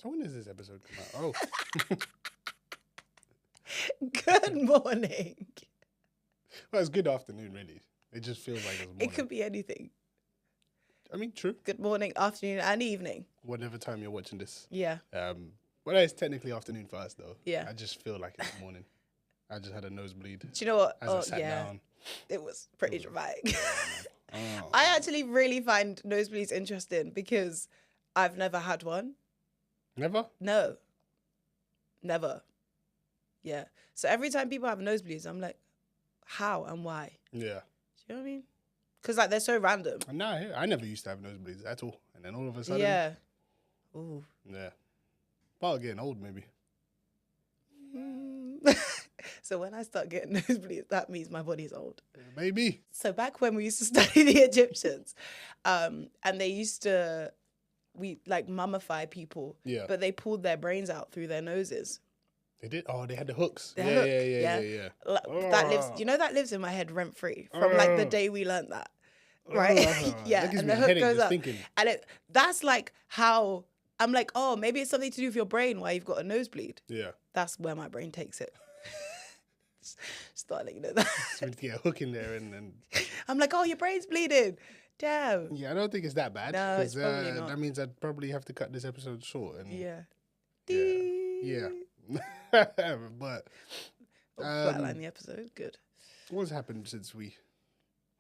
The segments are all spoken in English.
When does this episode come out? Oh. Good morning. Well, it's good afternoon, really. It just feels like it's morning. It could be anything. I mean, true. Good morning, afternoon, and evening. Whatever time you're watching this. Yeah. Well, it's technically afternoon for us, though. Yeah. I just feel like it's morning. I just had a nosebleed. Do you know what? As I sat down. It was pretty dramatic. Oh. I actually really find nosebleeds interesting because I've never had one. Never? No. Never. Yeah. So every time people have nosebleeds, I'm like, how and why? Yeah. Do you know what I mean? Because like they're so random. No, I never used to have nosebleeds at all. And then all of a sudden. Yeah. Ooh. Yeah. Part of getting old, maybe. So when I start getting nosebleeds, that means my body's old. Maybe. So back when we used to study the Egyptians, and they used to, mummify people. Yeah. But they pulled their brains out through their noses. They did? Oh, they had the hooks. The yeah, hook, yeah. That lives, that lives in my head rent free from like the day we learned that. Right? Yeah. That gives And me the a hook headache goes just up. thinking. And that's like how I'm like, oh, maybe it's something to do with your brain why you've got a nosebleed. Yeah. That's where my brain takes it. Start letting you know that. So we get a hook in there and I'm like, oh, your brain's bleeding. Damn. yeah, I don't think it's that bad. No, it's probably not. That means I'd probably have to cut this episode short. And Yeah. Yeah. But Flatline the episode. Good. what's happened since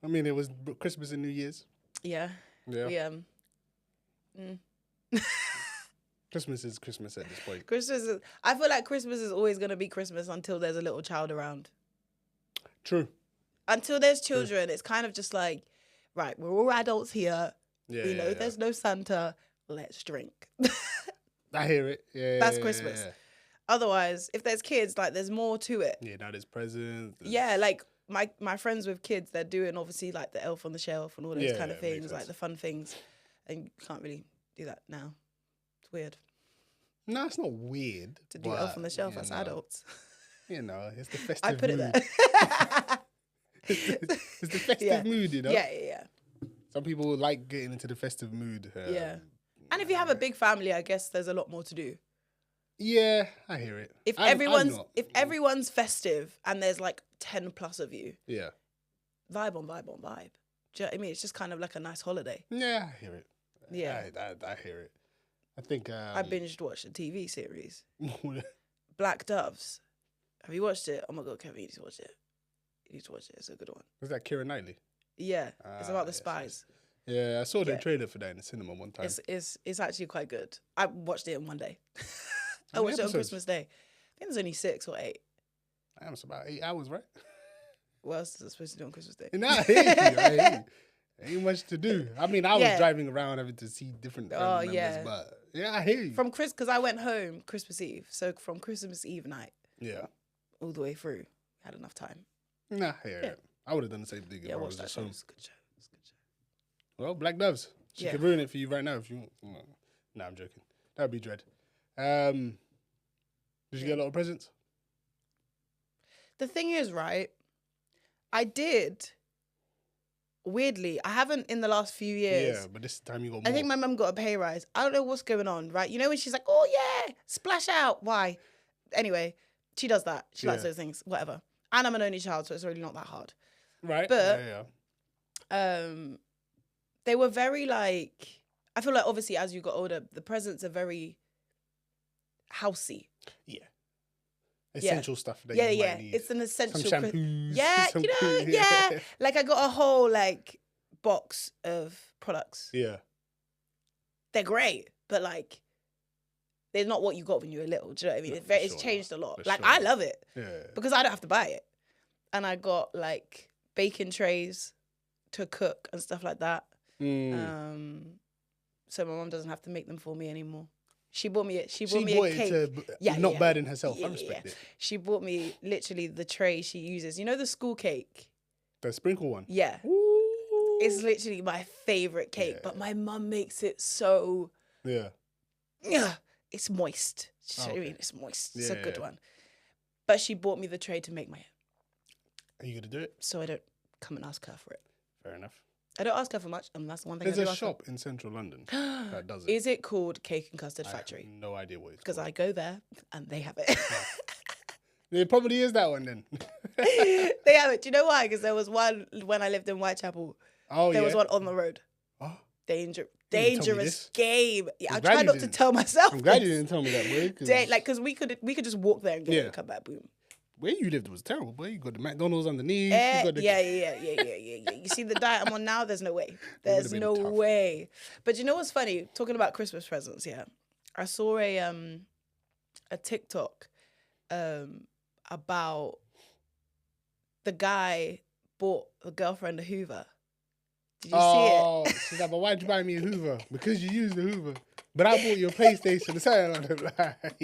I mean, it was Christmas and New Year's. Yeah. Yeah. We Christmas is Christmas at this point. I feel like Christmas is always gonna be Christmas until there's a little child around. True. Until there's children, it's kind of just like, right, we're all adults here. Yeah. We know there's no Santa. Let's drink. I hear it. Yeah. That's Christmas. Yeah. Otherwise, if there's kids, like there's more to it. Yeah, now there's presents. Yeah, like my friends with kids, they're doing obviously like the Elf on the Shelf and all those kind of makes things, like sense. the fun things. And you can't really do that now. It's weird No, it's not weird. to do Elf on the Shelf as adults. You know, it's the festive I put it mood. there. It's the festive Yeah. mood, you know? Yeah. Some people like getting into the festive mood. Yeah. And if you have a big family, I guess there's a lot more to do. Yeah, I hear it. If I'm not. everyone's festive and there's like 10 plus of you, Yeah. vibe on vibe on vibe. Do you know what I mean? It's just kind of like a nice holiday. Yeah, I hear it. Yeah. I hear it. I think... I binged watched a TV series. Black Doves. Have you watched it? Oh my God, Kevin, you need to watch it. You need to watch it. It's a good one. Was that Keira Knightley? Yeah. It's about the yes, spies. Yeah, I saw the Yeah. trailer for that in the cinema one time. It's actually quite good. I watched it in one day. I How many watched it on episodes? Christmas Day. I think there's only 6 or 8. Damn, it's about 8 hours, right? What else is it supposed to do on Christmas Day? No, I hear you. Ain't much to do. I mean, I was Yeah. driving around having to see different family members, yeah. but yeah, I hear you. Because I went home Christmas Eve. So from Christmas Eve night Yeah. all the way through, had enough time. Nah, I hear Yeah. it. I would have done the same thing if Yeah, I watch was that just show. home. It's a good show. It's a good show. Well, Black Doves. She Yeah. could ruin it for you right now if you want. Nah, I'm joking. That'd be dread. Did you get a lot of presents? The thing is, right, I did. Weirdly, I haven't in the last few years. Yeah, but this time you got more. I think my mum got a pay rise. I don't know what's going on, right? You know when she's like, oh yeah, splash out. Why? Anyway, she does that. She likes Yeah. those things, whatever. And I'm an only child, so it's really not that hard. Right. but- yeah. They were very like, I feel like obviously as you got older, the presents are very housey. Yeah. Essential stuff that Yeah, you yeah. might need. It's an essential. Some shampoos. Yeah, some you know, cream. yeah. Like I got a whole like box of products. Yeah. They're great, but like they're not what you got when you were little. Do you know what I mean? No, It's, for it's sure changed a lot. For Like sure I love it Yeah. because I don't have to buy it. And I got like baking trays to cook and stuff like that. So my mom doesn't have to make them for me anymore. She bought me a cake. Not burden herself. Yeah, I respect it. She bought me literally the tray she uses. You know the school cake? The sprinkle one. Yeah. Ooh. It's literally my favorite cake, Yeah. but my mum makes it so, Yeah. it's moist. Do you know what I mean? Okay. It's moist. It's a Yeah, good yeah. one. But she bought me the tray to make my Are you going to do it? so I don't come and ask her for it. Fair enough. I don't ask her for much, and that's the one thing There's I do a ask her. shop in central London that does it. Is it called Cake and Custard I Factory? have no idea what it's Because called. I go there and they have it. It probably is that one then. They have it. Do you know why? Because there was one when I lived in Whitechapel. Oh, There yeah. was one on the road. Oh, Dangerous this. game. Yeah, I glad try you not to didn't. tell myself. I'm glad you this. didn't tell me that, boy. 'Cause Because we could just walk there and get it Yeah. and come back. Boom. where you lived was terrible, boy. You got the McDonald's underneath. You got the... Yeah. You see the diet I'm on now? There's no way. There's been no tough. way. But you know what's funny? Talking about Christmas presents, yeah. I saw a TikTok about the guy bought a girlfriend a Hoover. Did you see it? She's like, but why'd you buy me a Hoover? Because you used the Hoover. But I bought you a PlayStation. Or something like that.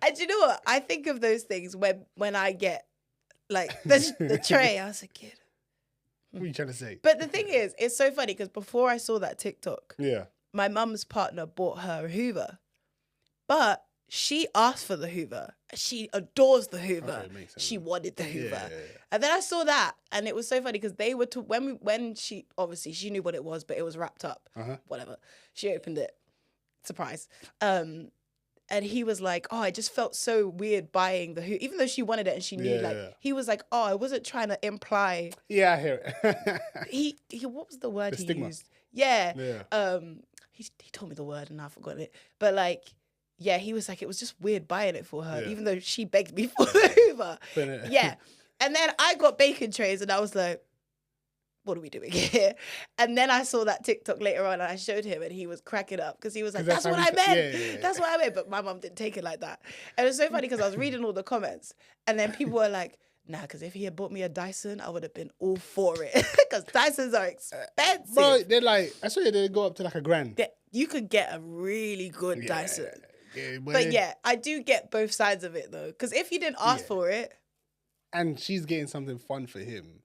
And you know what? I think of those things when I get like the tray. I was a kid. What are you trying to say? But the thing is, it's so funny because before I saw that TikTok, Yeah. my mum's partner bought her a Hoover, but she asked for the Hoover. She adores the Hoover. Okay, makes sense. She wanted the Hoover. Yeah. And then I saw that, and it was so funny because they were when she obviously she knew what it was, but it was wrapped up. Whatever. She opened it. Surprise. And he was like, "Oh, I just felt so weird buying the Hoover, even though she wanted it and she knew." He was like, "Oh, I wasn't trying to imply." Yeah, I hear it. he what was the word The he stigma. used? Yeah. Yeah. He told me the word and I've forgotten it, but like. Yeah, he was like, it was just weird buying it for her, even though she begged me for the Hoover. Yeah. And then I got bacon trays and I was like, what are we doing here? And then I saw that TikTok later on and I showed him and he was cracking up because he was like, that's what I meant. Yeah. That's what I meant. But my mum didn't take it like that. And it was so funny because I was reading all the comments and then people were like, nah, because if he had bought me a Dyson, I would have been all for it. Because Dysons are expensive. Bro, they're like, I saw they go up to like $1,000. You could get a really good Dyson. Yeah, but yeah, I do get both sides of it though. Because if you didn't ask for it. And she's getting something fun for him.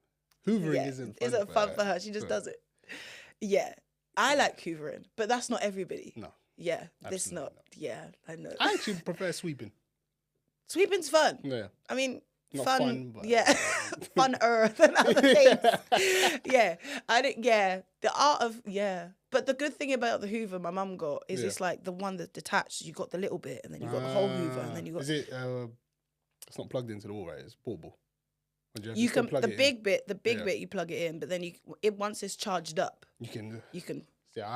Hoovering isn't fun for her. She just does it. Yeah. I like hoovering, but that's not everybody. No. Yeah. This not. Yeah, I know. I actually prefer sweeping. Sweeping's fun. Yeah. I mean, not fun but... yeah, funner than other things. Yeah, the art of But the good thing about the Hoover my mum got is it's like the one that's detached. You got the little bit, and then you got the whole Hoover, and then you got. Is it? It's not plugged into the wall, right? It's portable. You can the big bit you plug it in, but then once it's charged up, you can.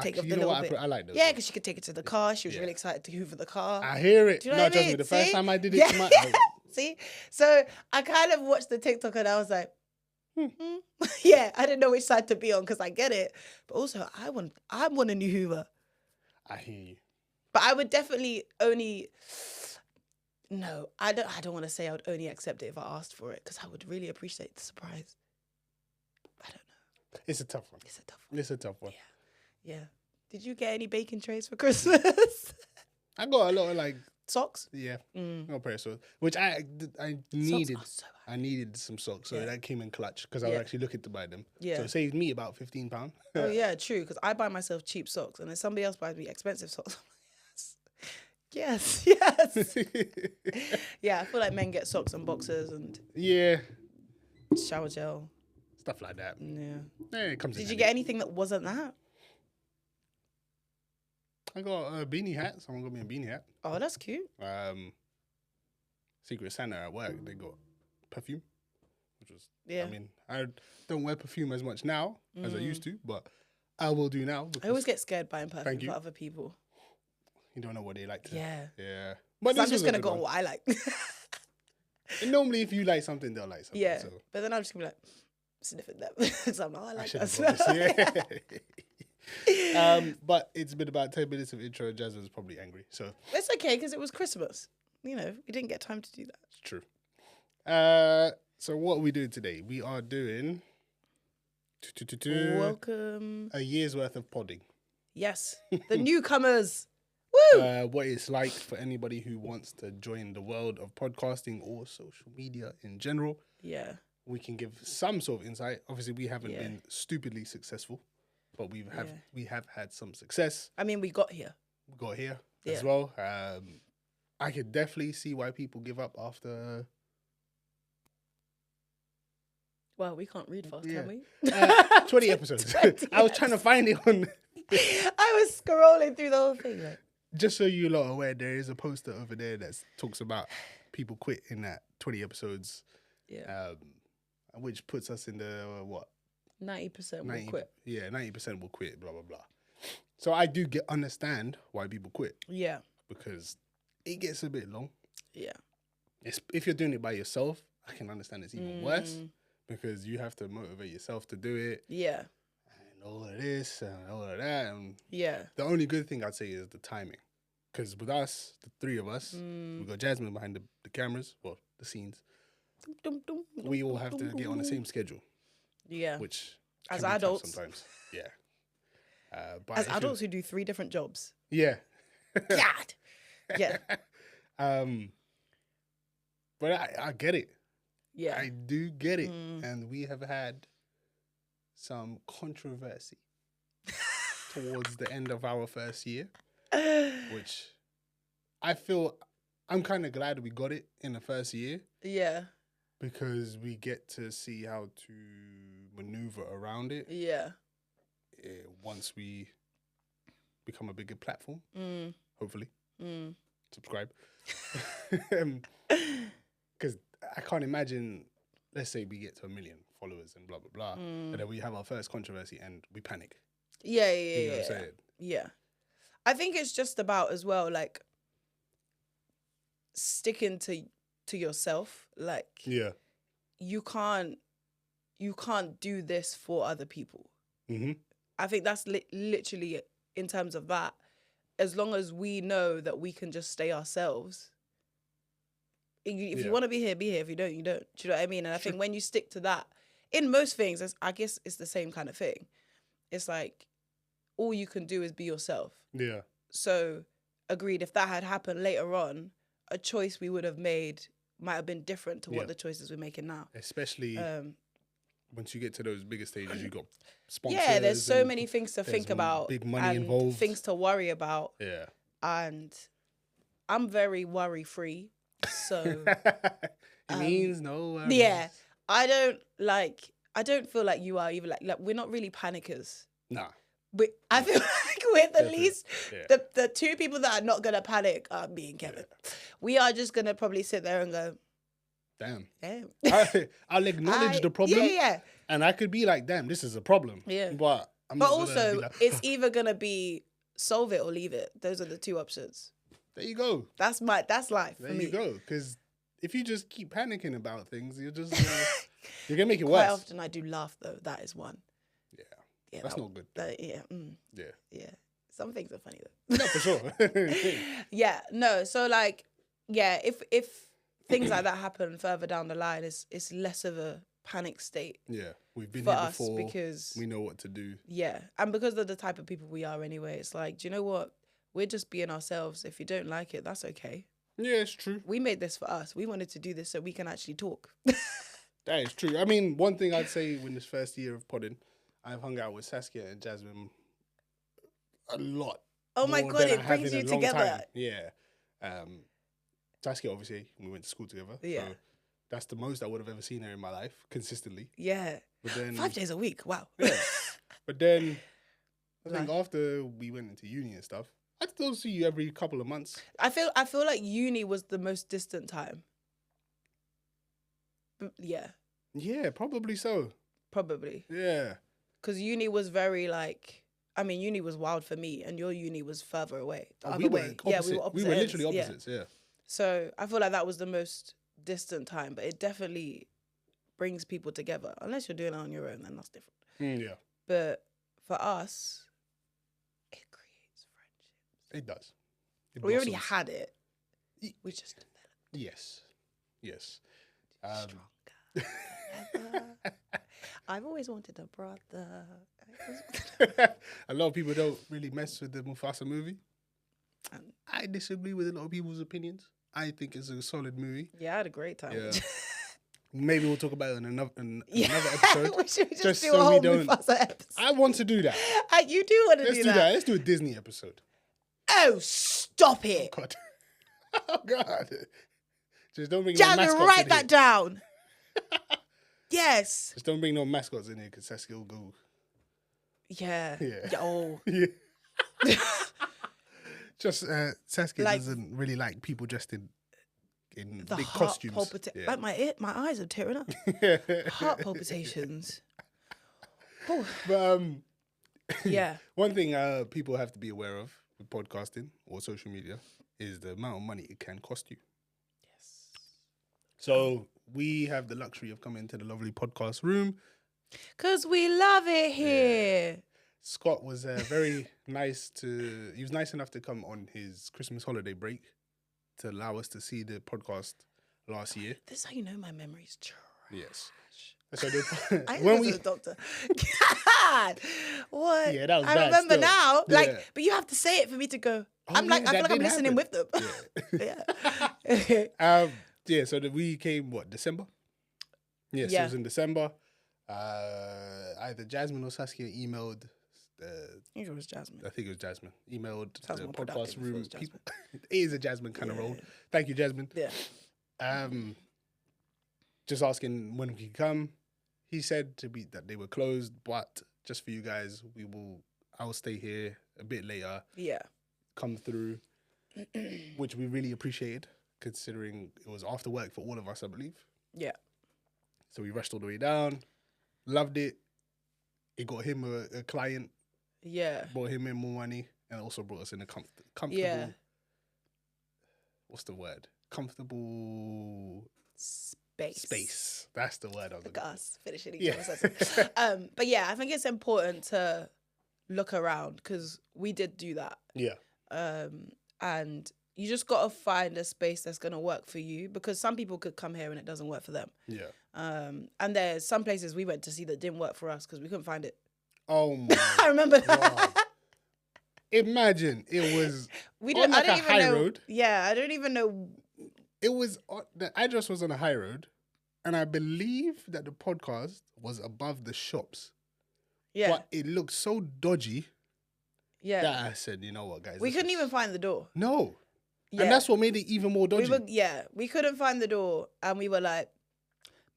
Take off the little bit. I like those. Yeah, because she could take it to the car. She was really excited to Hoover the car. I hear it. Do you know what I mean? Trust me, the first time I did it, See? So I kind of watched the TikTok and I was like, yeah, I didn't know which side to be on because I get it. But also, I want a new Hoover. I hear you. But I would definitely only... No, I don't want to say I would only accept it if I asked for it because I would really appreciate the surprise. I don't know. It's a tough one. It's a tough one. Yeah. Did you get any bacon trays for Christmas? I got a lot of like... Socks? Yeah. No pair of socks. Which I needed. So I needed some socks. So that came in clutch because I was actually looking to buy them. Yeah. So it saved me about £15. Oh, yeah, true. Because I buy myself cheap socks and then somebody else buys me expensive socks. Yes. Yeah, I feel like men get socks and boxers and... Yeah. Shower gel. Stuff like that. Yeah. It comes Did you get anything that wasn't that? I got a beanie hat. Someone got me a beanie hat. Oh, that's cute. Secret Santa at work, they got perfume, which was, I mean, I don't wear perfume as much now as I used to, but I will do now. I always get scared buying perfume for other people. You don't know what they like to. Yeah. But so I'm just going to go on what I like. And normally if you like something, they'll like something. Yeah. So. But then I'm just going to be like, sniffing them. So I'm like, I like that. But it's been about 10 minutes of intro and Jasmine's probably angry. So it's okay because it was Christmas. You know, we didn't get time to do that. It's true. So what are we doing today? We are doing welcome a year's worth of podding. Yes. The newcomers. Woo! What it's like for anybody who wants to join the world of podcasting or social media in general. Yeah. We can give some sort of insight. Obviously, we haven't been stupidly successful, but we have had some success. I mean, we got here. We got here as well. I could definitely see why people give up after Well, we can't read fast, Yeah. can we? 20 episodes. I was trying to find it on... I was scrolling through the whole thing. Like, Just so you lot are aware, there is a poster over there that talks about people quit in that 20 episodes. yeah, Which puts us in the, what? 90% will quit. Yeah, 90% will quit, blah, blah, blah. So I do understand why people quit. Yeah, Because it gets a bit long. yeah. If you're doing it by yourself, I can understand it's even worse. Because you have to motivate yourself to do it. Yeah, And all of this and all of that. And yeah. the only good thing I'd say is the timing. Because with us, the three of us, we've got Jasmine behind the cameras, well, the scenes. We all have to get on the same schedule. Yeah. Which as can be tough adults. sometimes. Yeah. But As adults who do 3 different jobs. Yeah. God. Yeah. But I get it. Yeah. I do get it. And we have had some controversy towards the end of our first year, which I feel I'm kind of glad we got it in the first year. Yeah. Because we get to see how to maneuver around it. Yeah. Once we become a bigger platform, hopefully. Subscribe. Because I can't imagine, let's say we get to 1 million followers and blah, blah, blah. And then we have our first controversy and we panic. Yeah. You know what I'm saying? Yeah. I think it's just about as well, like, sticking to yourself. Like, Yeah. you can't do this for other people. I think that's literally in terms of that. As long as we know that we can just stay ourselves. If you want to be here, be here. If you don't, you don't. Do you know what I mean? And I think when you stick to that, in most things, I guess it's the same kind of thing. It's like, all you can do is be yourself. Yeah. So, agreed, if that had happened later on, a choice we would have made might have been different to what the choices we're making now. Especially once you get to those bigger stages, you got sponsors. Yeah, there's so many things to think about. Big money and involved. Things to worry about. Yeah. And I'm very worry-free. So... it means no worries. Yeah. I don't feel like you are either. Like we're not really panickers. Nah. I feel like we're the least... Yeah. The 2 people that are not going to panic are me and Kevin. Yeah. We are just going to probably sit there and go... Damn. Damn. I'll acknowledge the problem. Yeah. And I could be like, damn, this is a problem. Yeah. But I'm not also, be like, it's either going to be solve it or leave it. Those are the 2 options. There you go. That's life for me. There you go. Because if you just keep panicking about things, you're just... you're going to make it Quite worse. often I do laugh, though. That is one. Yeah. That's not good. Yeah. Some things are funny, though. No, for sure. Yeah. No. So, like, yeah, if things like that happen further down the line, it's less of a panic state. Yeah. We've been for here us before. because we know what to do. Yeah. And because of the type of people we are anyway, it's like, do you know what? We're just being ourselves. If you don't like it, that's okay. Yeah, it's true. We made this for us. We wanted to do this so we can actually talk. That is true. I mean, one thing I'd say in this first year of podding, I've hung out with Saskia and Jasmine a lot. Oh my God, it brings you together. Yeah. Saskia, obviously, we went to school together. Yeah. So that's the most I would have ever seen her in my life, consistently. Yeah. But then 5 days a week. Wow. Yeah. But then I think after we went into uni and stuff, I'd still see you every couple of months. I feel like uni was the most distant time. Yeah. Yeah, probably so. Probably. Yeah. Because uni was very like, I mean, uni was wild for me, and your uni was further away. The we other were way. opposite. Yeah, we were opposite. We were literally ends. opposites, yeah. So I feel like that was the most distant time, but it definitely brings people together. Unless you're doing it on your own, then that's different. Yeah. But for us, it creates friendships. It does. We already had it. We just developed. Yes. Stronger. I've always wanted a brother. A lot of people don't really mess with the Mufasa movie. I disagree with a lot of people's opinions. I think it's a solid movie. Yeah, I had a great time. Yeah. Maybe we'll talk about it in another episode. We should just do a whole Mufasa episode. I want to do that. You do want to do that. Let's do that. Let's do a Disney episode. Oh, stop it. Oh, God. Oh, God. Just don't bring Jasmine, write that down. Yes. Just don't bring no mascots in here because Saskia will go. Yeah. Yeah. Oh. Yeah. Just Saskia Like- doesn't really like people dressed in The big heart costumes. palpitations. Yeah. Like my eyes are tearing up. Heart palpitations. Oh. But Yeah. one thing people have to be aware of with podcasting or social media is the amount of money it can cost you. Yes. So we have the luxury of coming to the lovely podcast room. 'Cause we love it here. Scott was very nice he was nice enough to come on his Christmas holiday break to allow us to see the podcast last year. This is how you know my memory's trash. Yes. So I when go we to the doctor. God, what? Yeah, that was I bad remember still. now. Yeah. Like, but you have to say it for me to go. Oh, I'm like, yeah, I feel that like I'm did listening happen. with them. Yeah. Yeah. Yeah, so we came, December? Yes, Yeah. it was in December. Either Jasmine or Saskia emailed, I think it was Jasmine. emailed Sounds the more podcast productive if it room. was Jasmine. People, it is a Jasmine kind of Yeah. role. Thank you, Jasmine. Yeah. Just asking when we could come. He said that they were closed, but just for you guys, I'll stay here a bit later, Yeah. come through, which we really appreciated, considering it was after work for all of us, I believe. Yeah. So we rushed all the way down, loved it. It got him a client, Yeah. brought him in more money, and also brought us in a comfortable. Yeah. What's the word? Comfortable Space. That's the word I was Look looking at us finishing each Yeah. other's sentence. But yeah, I think it's important to look around because we did do that. Yeah. And you just got to find a space that's going to work for you because some people could come here and it doesn't work for them. Yeah. And there's some places we went to see that didn't work for us because we couldn't find it. Oh my I remember that. God. Imagine it was We on didn't. like I a don't even high know. road. Yeah, I don't even know. It was the address was on a high road, and I believe that the podcast was above the shops. Yeah, But it looked so dodgy yeah. that I said, you know what, guys? We this couldn't is- even find the door. No. Yeah. And that's what made it even more dodgy. We couldn't find the door, and we were like,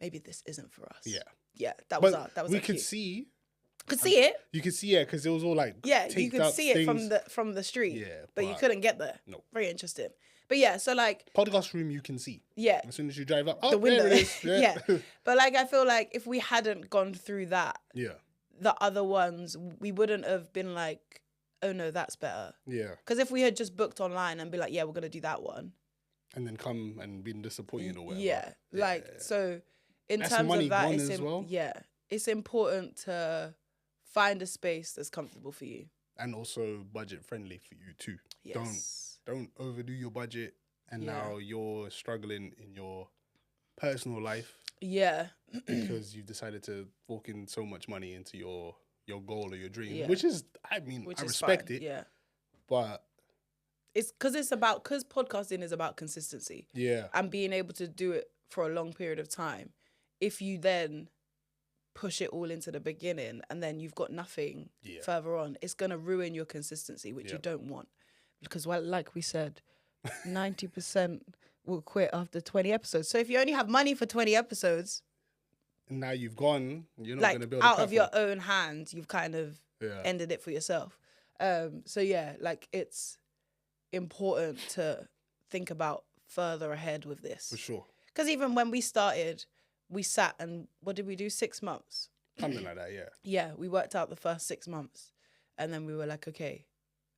maybe this isn't for us. Yeah. Yeah, that was But our we cue. could see. Could see it. You could see it because it was all like Yeah, you taped could up see it things. from the street. Yeah, but you but- couldn't get there. No. Very interesting. But yeah, so like, Podcast room you can see. yeah, As soon as you drive up, oh, the window. there it is. Yeah. But like, I feel like if we hadn't gone through that, Yeah. the other ones, we wouldn't have been like, oh no, that's better. Yeah. Because if we had just booked online and be like, yeah, we're gonna do that one. And then come and been disappointed or whatever. Yeah, like so. In That's terms money of that, gone it's as well. yeah, it's important to find a space that's comfortable for you. And also budget friendly for you too. Yes. Don't overdo your budget and Yeah. now you're struggling in your personal life Yeah. because you've decided to fork in so much money into your goal or your dream. Yeah. Which is I respect fine. it. Yeah. But It's because podcasting is about consistency yeah. and being able to do it for a long period of time. If you then push it all into the beginning and then you've got nothing Yeah. further on, it's going to ruin your consistency, which you Yeah. don't want. Because, well, like we said, 90% will quit after 20 episodes. So if you only have money for 20 episodes, And now you've gone, you're not like going to build out a of your platform. own hands, you've kind of Yeah. ended it for yourself. So yeah, like it's important to think about further ahead with this. For sure. Because even when we started, we sat and what did we do? 6 months. Something like that, yeah. Yeah, we worked out the first 6 months. And then we were like, okay,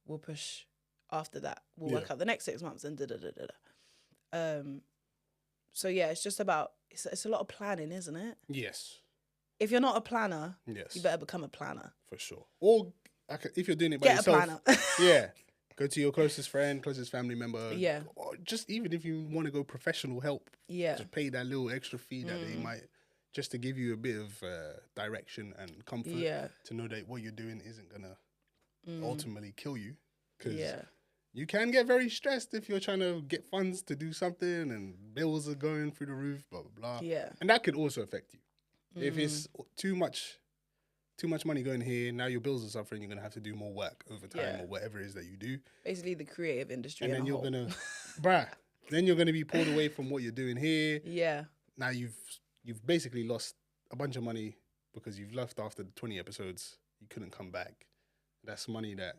we'll push after that. We'll work Yeah. out the next 6 months and da-da-da-da-da. So yeah, it's just about, it's a lot of planning, isn't it? Yes. If you're not a planner, Yes. you better become a planner. For sure. Or if you're doing it by Get a yourself. planner. Yeah. Go to your closest friend, closest family member. Yeah. Or just even if you want to go professional help, Yeah. just pay that little extra fee that they might, just to give you a bit of direction and comfort Yeah. to know that what you're doing isn't going to ultimately kill you. Because Yeah. you can get very stressed if you're trying to get funds to do something and bills are going through the roof, blah, blah, blah. Yeah. And that could also affect you. If it's too much money going here, now your bills are suffering, you're going to have to do more work over time Yeah. or whatever it is that you do. Basically the creative industry. And in then a you're whole. going to, then you're going to be pulled away from what you're doing here. Yeah. Now you've basically lost a bunch of money because you've left after the 20 episodes. You couldn't come back. That's money that,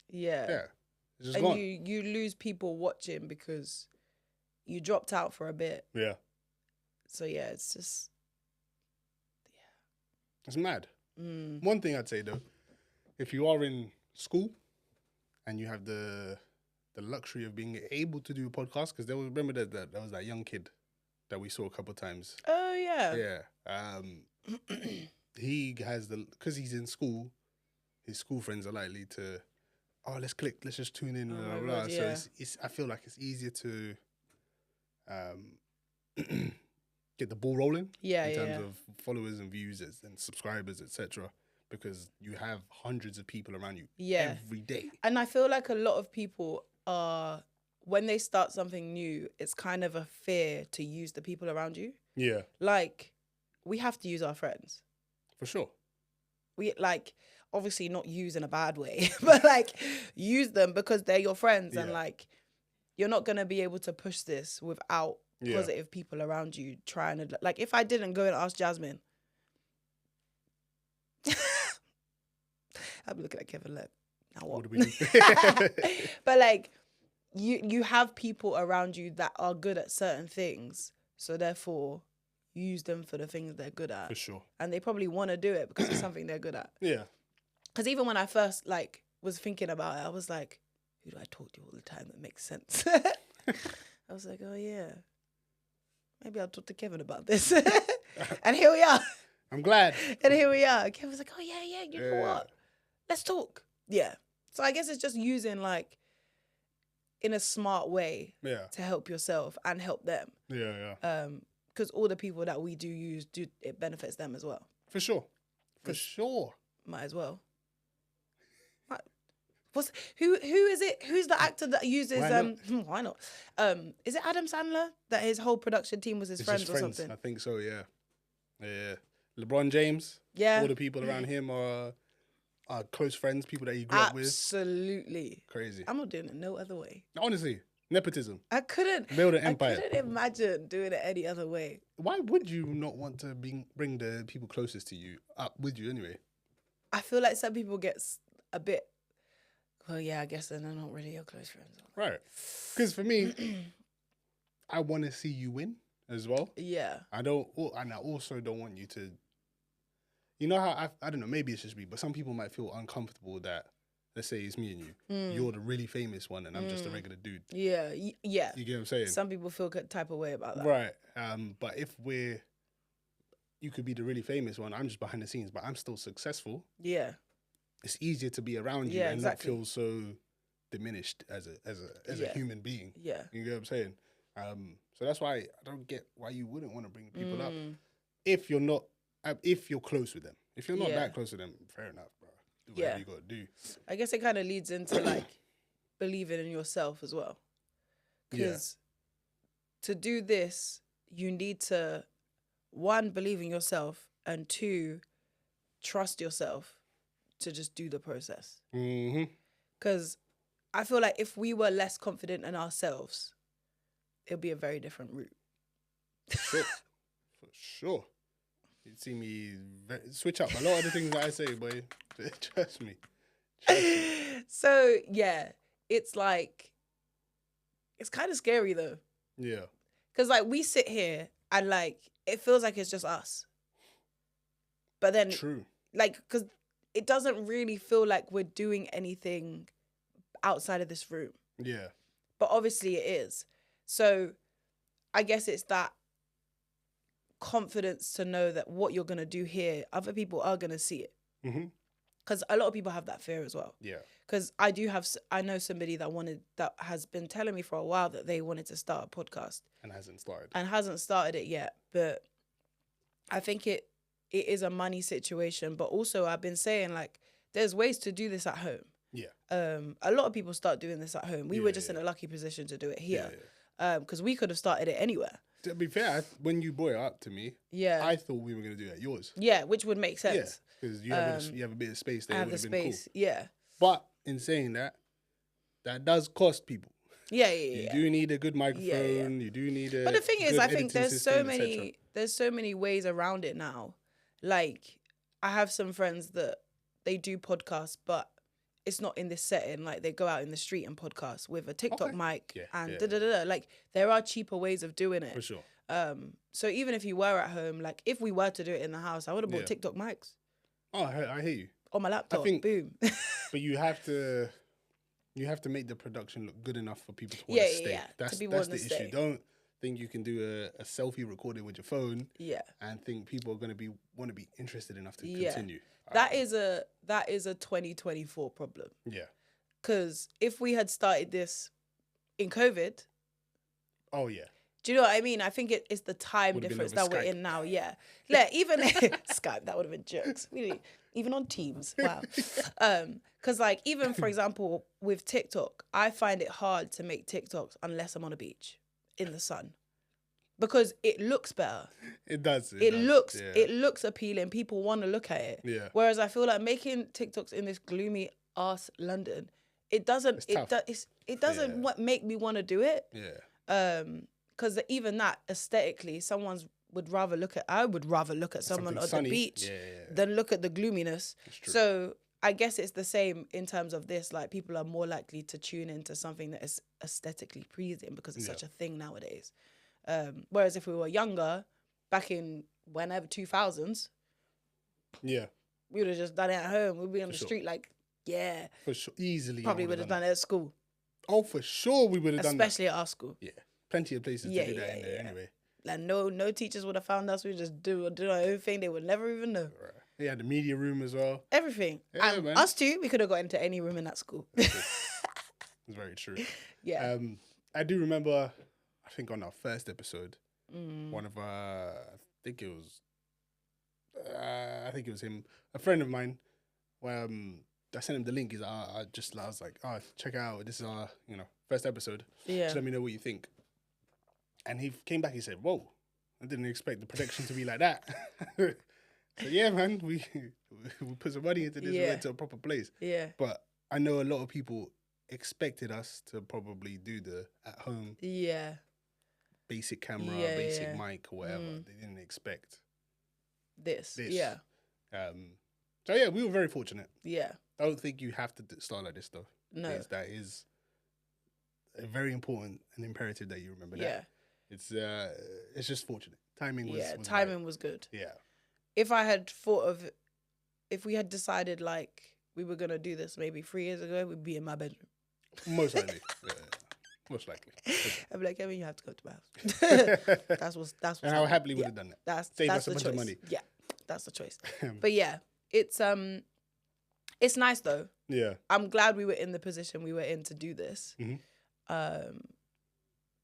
yeah, it's just and gone. you lose people watching because you dropped out for a bit. Yeah. So yeah, it's just It's mad. One thing I'd say though, if you are in school and you have the luxury of being able to do a podcast, because remember that there was that young kid that we saw a couple of times. Oh yeah. Yeah. He has because he's in school, his school friends are likely to, let's just tune in, blah, blah, blah. Yeah. So it's I feel like it's easier to get the ball rolling in terms of followers and views and subscribers, etc. Because you have hundreds of people around you every day. And I feel like a lot of people are, when they start something new, it's kind of a fear to use the people around you. Yeah. Like, we have to use our friends. For sure. We, like, obviously not use in a bad way, but, like, use them because they're your friends. And, like, you're not going to be able to push this without positive people around you trying to... Like, if I didn't go and ask Jasmine... I'd be looking at Kevin like, now what? What do we do? But like, you have people around you that are good at certain things, so therefore use them for the things they're good at. For sure. And they probably want to do it because it's something they're good at. Yeah. Because even when I first like was thinking about it, I was like, who do I talk to all the time that makes sense? I was like, oh yeah, maybe I'll talk to Kevin about this. And here we are. I'm glad. And here we are. Kevin was like, oh yeah, you know what? Let's talk. Yeah. So I guess it's just using like in a smart way to help yourself and help them. Yeah. Because all the people that we do use, it benefits them as well. For sure. For sure. Might as well. Who is it? Who's the actor that uses why not? Is it Adam Sandler that his whole production team was his friends or something? I think so, yeah. Yeah. LeBron James. Yeah. All the people around him are close friends, people that he grew up with. Absolutely. Crazy. I'm not doing it no other way. Honestly, nepotism. I couldn't build an empire. I couldn't imagine doing it any other way. Why would you not want to bring the people closest to you up with you anyway? I feel like some people get a bit, well, yeah, I guess they're not really your close friends. Right. Because for me, I want to see you win as well. Yeah. And I also don't want you to, you know how, I don't know, maybe it's just me, but some people might feel uncomfortable that, let's say it's me and you, you're the really famous one and I'm just a regular dude. Yeah. Yeah. You get what I'm saying? Some people feel a type of way about that. Right. But if you could be the really famous one, I'm just behind the scenes, but I'm still successful. Yeah. It's easier to be around you and not feel so diminished as a human being. Yeah. You get what I'm saying? So that's why I don't get why you wouldn't want to bring people up if you're close with them. If you're not that close with them, fair enough, bro. Do whatever you got to do. I guess it kind of leads into like believing in yourself as well. Because to do this, you need to, one, believe in yourself, and two, trust yourself to just do the process. Because I feel like if we were less confident in ourselves, it would be a very different route. For sure. You'd see me switch up a lot of the things that I say, boy. Trust me. So, yeah, it's like, it's kind of scary though. Yeah. Because like we sit here and like, it feels like it's just us. But then, true. Like, because it doesn't really feel like we're doing anything outside of this room. Yeah. But obviously it is. So I guess it's that confidence to know that what you're going to do here, other people are going to see it. Because a lot of people have that fear as well. Yeah. Because I know somebody that has been telling me for a while that they wanted to start a podcast. And hasn't started. And hasn't started it yet. But I think it is a money situation. But also I've been saying like, there's ways to do this at home. Yeah. A lot of people start doing this at home. We were just in a lucky position to do it here. Because we could have started it anywhere. To be fair, when you brought it up to me, I thought we were going to do it at yours. Yeah, which would make sense. Yeah, because you have a bit of space there. I have the space, cool. Yeah. But in saying that, that does cost people. Yeah. You do need a good microphone. You do need a. But the thing is, I think there's so many many ways around it now. Like, I have some friends that they do podcasts, but it's not in this setting. Like, they go out in the street and podcast with a TikTok mic and da-da-da-da. Like, there are cheaper ways of doing it. For sure. So even if you were at home, like, if we were to do it in the house, I would have bought TikTok mics. Oh, I hear you. On my laptop, boom. But you have to make the production look good enough for people to want to stay. That's the issue. Don't think you can do a selfie recording with your phone. Yeah. And think people are going to want to be interested enough to continue. That is a 2024 problem. Yeah. Because if we had started this in COVID. Oh yeah. Do you know what I mean? I think it's the time difference that we're in now. Yeah. Even Skype, that would have been jokes. Really, even on Teams. Wow. Because like, even for example, with TikTok, I find it hard to make TikToks unless I'm on a beach in the sun. Because it looks better. It does. It looks appealing. People want to look at it. Yeah. Whereas I feel like making TikToks in this gloomy ass London, it doesn't make me want to do it. Yeah. Because even that aesthetically, I would rather look at someone on the beach than look at the gloominess. So I guess it's the same in terms of this. Like, people are more likely to tune into something that is aesthetically pleasing because it's such a thing nowadays. Whereas if we were younger, back in whenever 2000s, we would have just done it at home. We'd be on the street for sure, easily. Probably would have done it at school. Oh, for sure, we would have done that. Especially at our school. Yeah. Plenty of places to do that in there anyway. Like, no teachers would have found us. We just do our own thing. They would never even know. Right. Yeah, the media room as well. Everything. Yeah, and man. Us too, we could have got into any room in that school. It's very true. Yeah. I do remember, I think on our first episode, one of our, I think it was him, a friend of mine, where I sent him the link. He's like, I was like, check it out. This is our, first episode. Yeah. Just let me know what you think. And he came back, he said, whoa, I didn't expect the production to be like that. So yeah, man, we put some money into this, we went to a proper place. Yeah. But I know a lot of people expected us to probably do the at home basic camera, basic mic or whatever. They didn't expect this. Yeah. So yeah, we were very fortunate. Yeah. I don't think you have to start like this though. No. That is a very important and imperative that you remember that. Yeah. It's just fortunate. Timing was good. Yeah. If we had decided like we were gonna do this maybe 3 years ago, we'd be in my bedroom. Most likely. Most likely. I'd be like, Kevin, you have to go to my house. That's what's and how happily would have done that. Save us a bunch of money. Yeah, that's the choice. But yeah, it's nice though. Yeah. I'm glad we were in the position we were in to do this. Mm-hmm.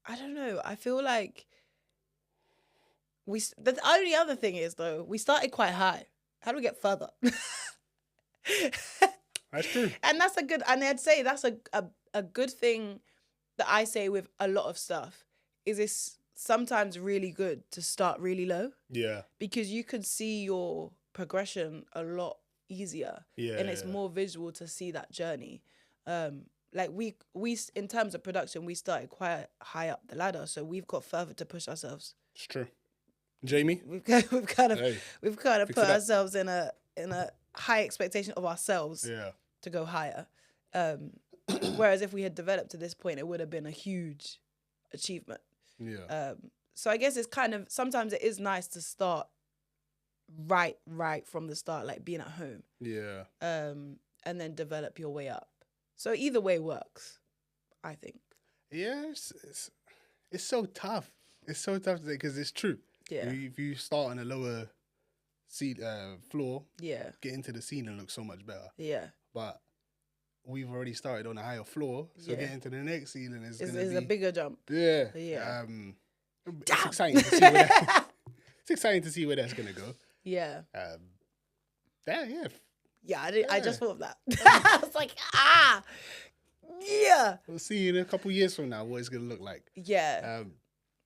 I don't know. I feel like the only other thing is though, we started quite high. How do we get further? That's true. And I'd say that's a good thing that I say with a lot of stuff is it's sometimes really good to start really low. Yeah. Because you can see your progression a lot easier. Yeah. And it's more visual to see that journey. Like we in terms of production, we started quite high up the ladder, so we've got further to push ourselves. It's true. Jamie, we've kind of put ourselves in a high expectation of ourselves. Yeah. To go higher. Whereas if we had developed to this point, it would have been a huge achievement. Yeah. So I guess it's kind of, sometimes it is nice to start right from the start, like being at home. Yeah. And then develop your way up. So either way works, I think. Yeah, it's so tough. It's so tough to say because it's true. Yeah. If you start on a lower floor, yeah, get into the scene and look so much better. Yeah. But we've already started on a higher floor, so getting to the next ceiling is going to be a bigger jump. Yeah. Yeah. It's exciting to see where it's exciting to see where that's going to go. Yeah. Yeah. Yeah, I just thought of that. I was like, yeah. We'll see in a couple years from now what it's going to look like. Yeah.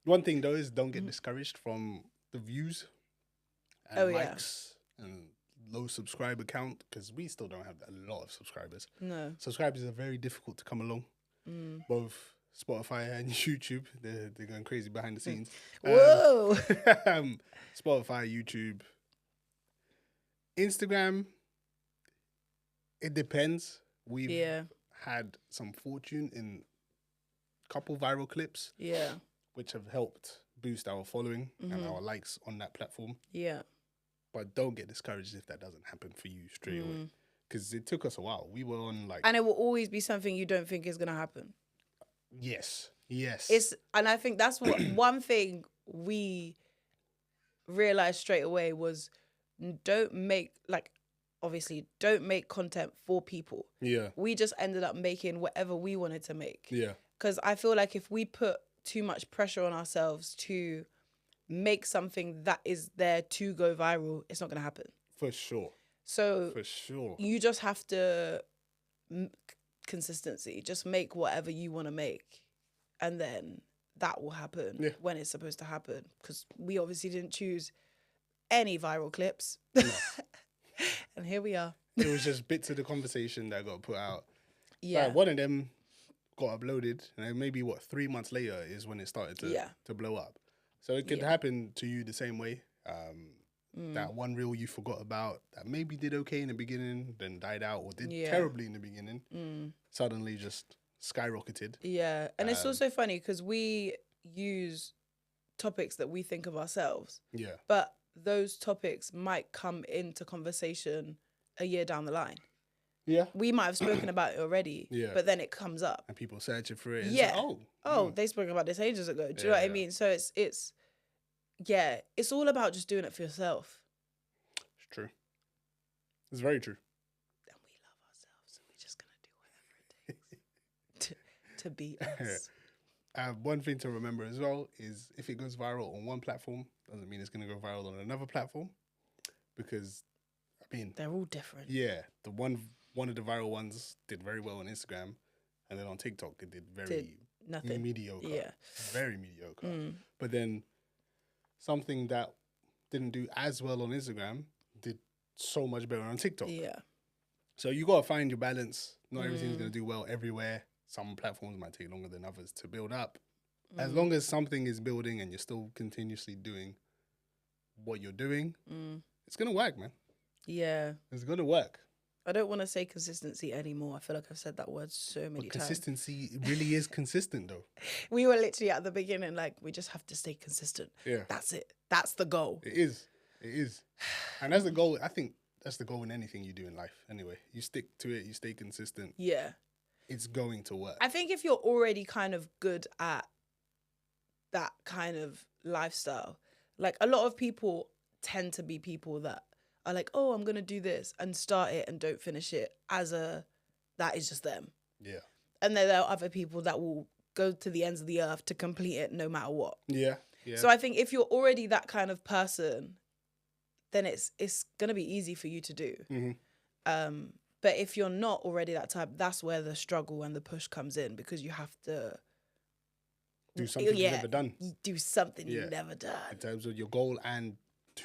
One thing though is don't get discouraged from the views and likes and low subscriber count because we still don't have a lot of subscribers. No. Subscribers are very difficult to come along, both Spotify and YouTube. They're going crazy behind the scenes. Whoa. Spotify, YouTube, Instagram. It depends. We've had some fortune in a couple viral clips. Yeah. Which have helped boost our following and our likes on that platform. Yeah. But don't get discouraged if that doesn't happen for you straight away. Because it took us a while. We were on like... And it will always be something you don't think is going to happen. Yes. Yes. And I think that's what one thing we realized straight away was don't make content for people. Yeah. We just ended up making whatever we wanted to make. Yeah. Because I feel like if we put too much pressure on ourselves to make something that is there to go viral, it's not going to happen. For sure. So for sure, you just have to consistency. Just make whatever you want to make, and then that will happen when it's supposed to happen. Because we obviously didn't choose any viral clips, no. And here we are. It was just bits of the conversation that got put out. Yeah, like one of them got uploaded, and then maybe 3 months later is when it started to blow up. So it could happen to you the same way. That one reel you forgot about that maybe did okay in the beginning, then died out, or did terribly in the beginning, suddenly just skyrocketed. Yeah, and it's also funny because we use topics that we think of ourselves. Yeah. But those topics might come into conversation a year down the line. Yeah. We might have spoken about it already, but then it comes up. And people searching for it. Yeah. Like, they spoke about this ages ago. Do you know what I mean? So it's all about just doing it for yourself. It's true. It's very true. And we love ourselves, so we're just going to do whatever it takes to be us. One thing to remember as well is if it goes viral on one platform, doesn't mean it's going to go viral on another platform. Because, I mean... they're all different. Yeah. The one of the viral ones did very well on Instagram. And then on TikTok, it did nothing. Mediocre. Yeah. Very mediocre. But then... something that didn't do as well on Instagram did so much better on TikTok. Yeah. So you got to find your balance. Not everything's going to do well everywhere. Some platforms might take longer than others to build up. As long as something is building and you're still continuously doing what you're doing, it's going to work, man. Yeah. It's going to work. I don't want to say consistency anymore. I feel like I've said that word so many times. Consistency really is consistent, though. We were literally at the beginning, like, we just have to stay consistent. Yeah. That's it. That's the goal. It is. It is. And that's the goal. I think that's the goal in anything you do in life, anyway. You stick to it. You stay consistent. Yeah. It's going to work. I think if you're already kind of good at that kind of lifestyle, like, a lot of people tend to be people that are like, oh, I'm going to do this and start it and don't finish it that is just them. Yeah. And then there are other people that will go to the ends of the earth to complete it no matter what. Yeah. Yeah. So I think if you're already that kind of person, then it's going to be easy for you to do. Mm-hmm. But if you're not already that type, that's where the struggle and the push comes in, because you have to do something you've never done. Do something you've never done. In terms of your goal and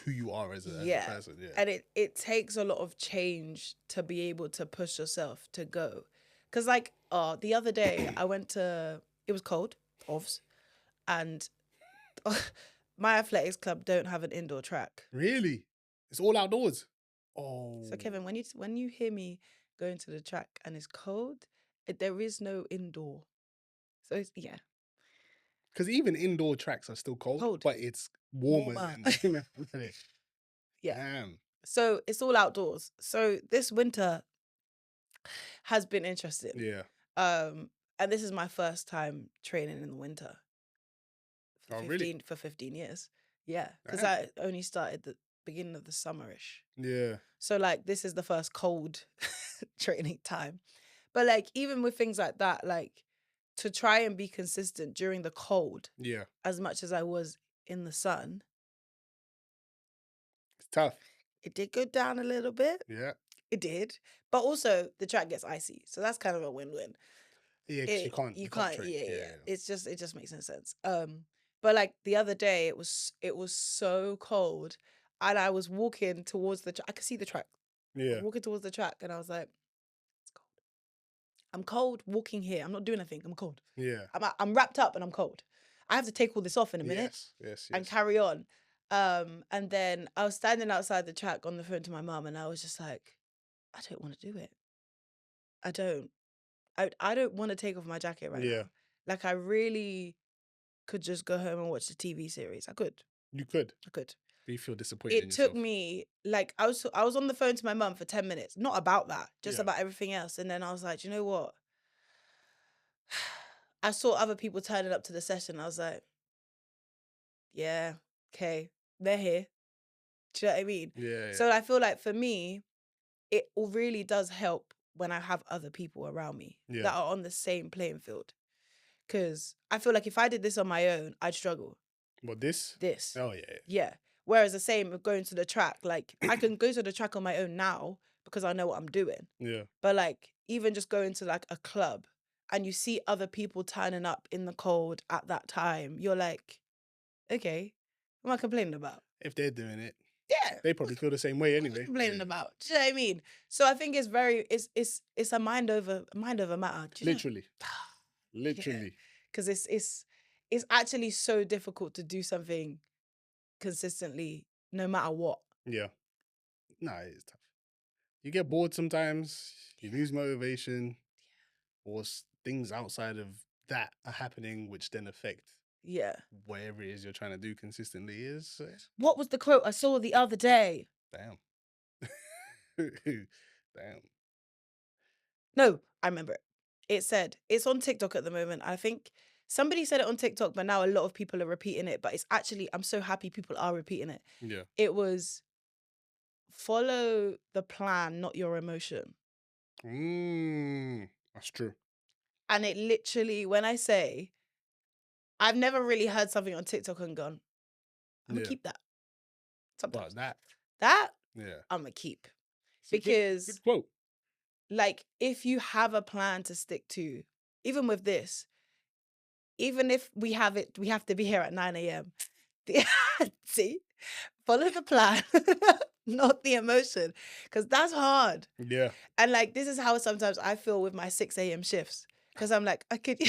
who you are as a person. Yeah. And it takes a lot of change to be able to push yourself to go. Because, like, the other day it was cold, obvs, and my athletics club don't have an indoor track. Really? It's all outdoors? Oh. So, Kevin, when you hear me going to the track and it's cold, there is no indoor. So, yeah. Because even indoor tracks are still cold. But it's warmer. Yeah. Damn. So it's all outdoors. So this winter has been interesting. Yeah. And this is my first time training in the winter. Really? For 15 years. Yeah. Because I only started the beginning of the summerish. Yeah. So, like, this is the first cold training time. But, like, even with things like that, like, to try and be consistent during the cold, as much as I was in the sun, it's tough. It did go down a little bit. Yeah. It did. But also the track gets icy. So that's kind of a win-win. Yeah, because you can't train. Yeah. It just makes no sense. But like the other day it was so cold and I was walking towards the track. I could see the track. Yeah. Walking towards the track and I was like, it's cold. I'm cold walking here. I'm not doing anything. I'm cold. Yeah. I'm wrapped up and I'm cold. I have to take all this off in a minute Yes. and carry on. And then I was standing outside the track on the phone to my mum, and I was just like, I don't want to do it. I don't want to take off my jacket right now. Like, I really could just go home and watch the TV series. I could. You could. I could. Do you feel disappointed in It yourself? took me, like, I was on the phone to my mum for 10 minutes. Not about that, just about everything else. And then I was like, you know what? I saw other people turning up to the session. I was like, yeah, okay, they're here. Do you know what I mean? Yeah. So I feel like for me, it really does help when I have other people around me that are on the same playing field. Because I feel like if I did this on my own, I'd struggle. What, this? This. Oh, yeah. Yeah. Whereas the same with going to the track, like I can go to the track on my own now because I know what I'm doing. Yeah. But like even just going to like a club and you see other people turning up in the cold at that time, you're like, okay, what am I complaining about? If they're doing it, yeah, they probably feel the same way anyway. What am I complaining about? Do you know what I mean? So I think it's a mind over matter. Do you Literally. Literally. Because it's actually so difficult to do something consistently no matter what. Yeah. Nah, it's tough. You get bored sometimes, you lose motivation, or things outside of that are happening which then affect whatever it is you're trying to do consistently is. What was the quote I saw the other day? Damn. Damn. No, I remember it. It said, it's on TikTok at the moment. I think somebody said it on TikTok, but now a lot of people are repeating it. But it's actually, I'm so happy people are repeating it. Yeah. It was, follow the plan, not your emotion. That's true. And it literally, when I say, I've never really heard something on TikTok and gone, I'm gonna keep that. Sometimes. But that yeah, I'm gonna keep. Because good quote. Like if you have a plan to stick to, even with this, even if we have to be here at 9 a.m. See, follow the plan, not the emotion, because that's hard. Yeah. And like, this is how sometimes I feel with my 6 a.m. shifts, because I'm like, I could,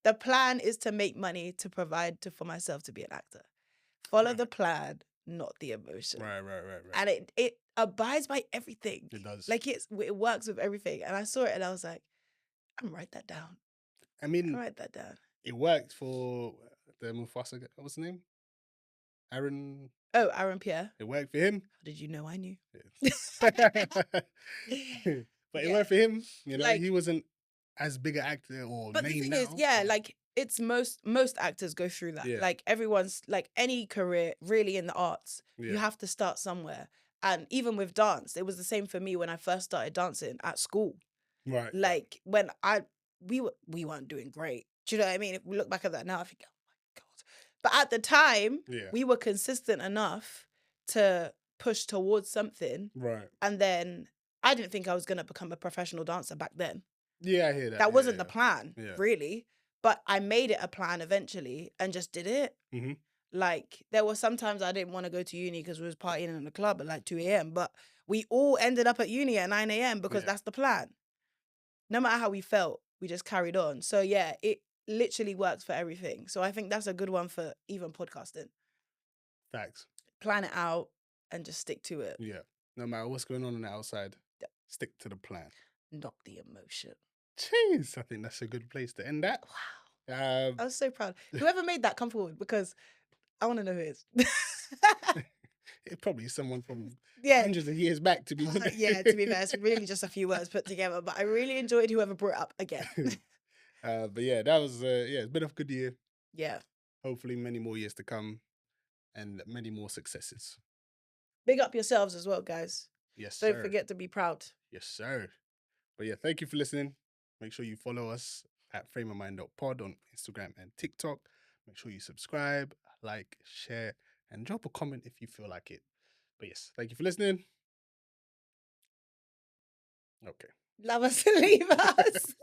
the plan is to make money to provide for myself to be an actor. Follow the plan, not the emotion. Right. And it abides by everything. It does. Like it works with everything. And I saw it and I was like, I'm gonna write that down. I mean, write that down. It worked for the Mufasa guy. What's his name? Aaron. Oh, Aaron Pierre. It worked for him. How did you know I knew? But it worked for him. You know, like, he wasn't as big an actor or but name the thing now. is, like it's most actors go through that. Yeah. Like everyone's like any career really in the arts, you have to start somewhere. And even with dance, it was the same for me when I first started dancing at school. Right. Like when we weren't doing great. Do you know what I mean? If we look back at that now, I think, oh my God. But at the time, we were consistent enough to push towards something. Right. And then I didn't think I was going to become a professional dancer back then. Yeah, I hear that. That wasn't the plan, really. But I made it a plan eventually and just did it. Mm-hmm. Like, there were some times I didn't want to go to uni because we was partying in the club at like 2 a.m. But we all ended up at uni at 9 a.m. because that's the plan. No matter how we felt, we just carried on. So, yeah, it literally works for everything. So I think that's a good one for even podcasting. Facts. Plan it out and just stick to it. Yeah. No matter what's going on the outside, stick to the plan. Not the emotion. Jeez, I think that's a good place to end that. Wow. I was so proud. Whoever made that, come forward because I want to know who it is. It's probably someone from hundreds of years back, to be honest. Yeah, to be fair, it's really just a few words put together, but I really enjoyed whoever brought it up again. But yeah, that was, it's been a good year. Yeah. Hopefully many more years to come and many more successes. Big up yourselves as well, guys. Yes, sir. Don't forget to be proud. Yes, sir. But yeah, thank you for listening. Make sure you follow us at frameofmind.pod on Instagram and TikTok. Make sure you subscribe, like, share, and drop a comment if you feel like it. But yes, thank you for listening. Okay. Love us and leave us.